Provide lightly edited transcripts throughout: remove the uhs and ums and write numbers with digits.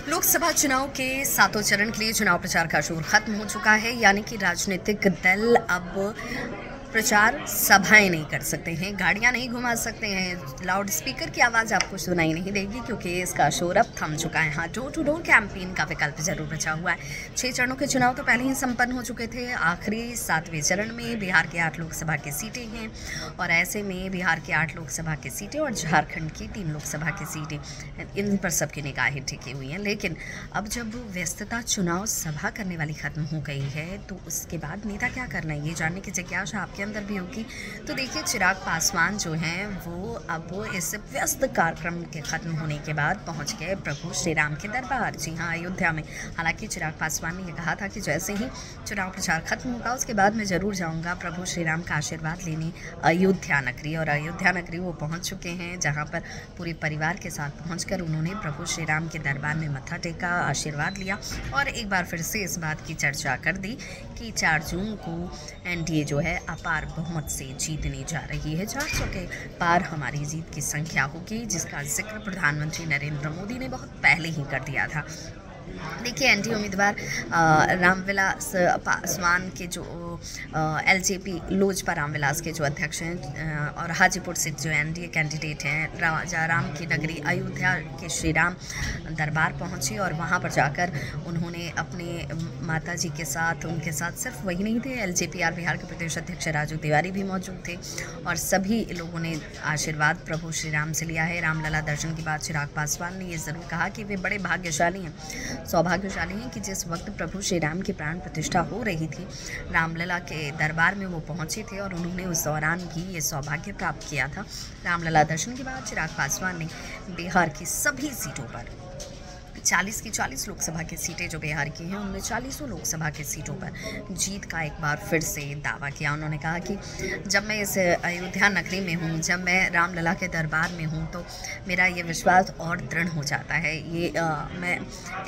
लोकसभा चुनाव के सातों चरण के लिए चुनाव प्रचार का शोर खत्म हो चुका है। यानी कि राजनीतिक दल अब प्रचार सभाएं नहीं कर सकते हैं, गाड़ियां नहीं घुमा सकते हैं, लाउड स्पीकर की आवाज़ आपको सुनाई नहीं देगी क्योंकि इसका शोर अब थम चुका है। हाँ, डोर टू डोर कैंपेन का विकल्प जरूर बचा हुआ है। 6 चरणों के चुनाव तो पहले ही संपन्न हो चुके थे। आखिरी 7वें चरण में बिहार के 8 लोकसभा की सीटें हैं और ऐसे में बिहार के 8 लोकसभा की सीटें और झारखंड की 3 लोकसभा की सीटें, इन पर सबकी निगाहें टिकी हुई हैं। लेकिन अब जब व्यस्तता चुनाव सभा करने वाली खत्म हो गई है तो उसके बाद नेता क्या करना है, ये जानने की जिज्ञासा आपके अंदर भी होगी। तो देखिए, चिराग पासवान जो हैं वो अब इस व्यस्त कार्यक्रम के खत्म होने के बाद पहुंच गए प्रभु श्री राम के दरबार। जी हाँ, अयोध्या में। हालांकि चिराग पासवान ने यह कहा था कि जैसे ही चुनाव प्रचार खत्म होगा उसके बाद मैं ज़रूर जाऊंगा प्रभु श्री राम का आशीर्वाद लेने अयोध्या नगरी। और अयोध्या नगरी वो पहुँच चुके हैं, जहाँ पर पूरे परिवार के साथ पहुँच उन्होंने प्रभु श्री राम के दरबार में मत्था टेका, आशीर्वाद लिया और एक बार फिर से इस बात की चर्चा कर दी कि 4 जून को एनडीए जो है अपार बहुमत से जीतने जा रही है। 400 के पार हमारी जीत की संख्या होगी, जिसका जिक्र प्रधानमंत्री नरेंद्र मोदी ने बहुत पहले ही कर दिया था। देखिए, एनडीए उम्मीदवार रामविलास पासवान के जो एलजेपी लोजपा रामविलास के जो अध्यक्ष हैं और हाजीपुर से जो एनडीए कैंडिडेट हैं, राजा राम की नगरी अयोध्या के श्री राम दरबार पहुंचे और वहां पर जाकर उन्होंने अपने माता जी के साथ, उनके साथ सिर्फ वही नहीं थे, एलजेपीआर बिहार के प्रदेश अध्यक्ष राजू तिवारी भी मौजूद थे और सभी लोगों ने आशीर्वाद प्रभु श्री राम से लिया है। रामलला दर्शन के बाद चिराग पासवान ने ये ज़रूर कहा कि वे बड़े भाग्यशाली हैं, सौभाग्यशाली हैं कि जिस वक्त प्रभु श्री राम की प्राण प्रतिष्ठा हो रही थी, रामलला के दरबार में वो पहुंचे थे और उन्होंने उस दौरान भी ये सौभाग्य प्राप्त किया था। रामलला दर्शन के बाद चिराग पासवान ने बिहार की सभी सीटों पर 40 की 40 लोकसभा की सीटें जो बिहार की हैं उनमें 40 लोकसभा की सीटों पर जीत का एक बार फिर से दावा किया। उन्होंने कहा कि जब मैं इस अयोध्या नगरी में हूँ, जब मैं रामलला के दरबार में हूँ तो मेरा ये विश्वास और दृढ़ हो जाता है। ये मैं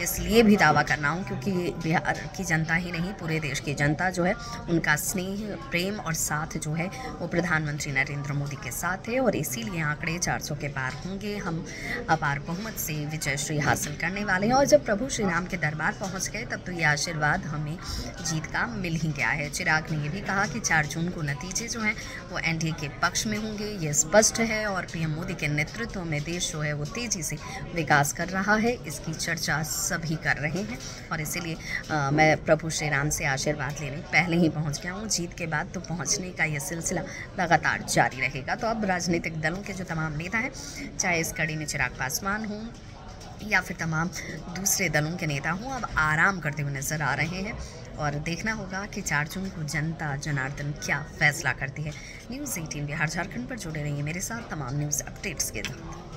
इसलिए भी दावा कर रहा हूँ क्योंकि बिहार की जनता ही नहीं, पूरे देश की जनता जो है उनका स्नेह, प्रेम और साथ जो है वो प्रधानमंत्री नरेंद्र मोदी के साथ है और इसीलिए आंकड़े 400 के पार होंगे। हम अपार बहुमत से विजय श्री हासिल करने वाले हैं और जब प्रभु श्री राम के दरबार पहुंच गए तब तो ये आशीर्वाद हमें जीत का मिल ही गया है। चिराग ने ये भी कहा कि 4 जून को नतीजे जो हैं वो एनडीए के पक्ष में होंगे, ये स्पष्ट है और पीएम मोदी के नेतृत्व में देश जो है वो तेजी से विकास कर रहा है, इसकी चर्चा सभी कर रहे हैं और इसीलिए मैं प्रभु श्री राम से आशीर्वाद लेने पहले ही पहुँच गया हूँ। जीत के बाद तो पहुँचने का ये सिलसिला लगातार जारी रहेगा। तो अब राजनीतिक दलों के जो तमाम नेता हैं, चाहे इस कड़ी में चिराग पासवान हों या फिर तमाम दूसरे दलों के नेता हों, अब आराम करते हुए नजर आ रहे हैं और देखना होगा कि 4 जून को जनता जनार्दन क्या फैसला करती है। न्यूज़ 18 बिहार झारखंड पर जुड़े रहिए मेरे साथ तमाम न्यूज़ अपडेट्स के साथ।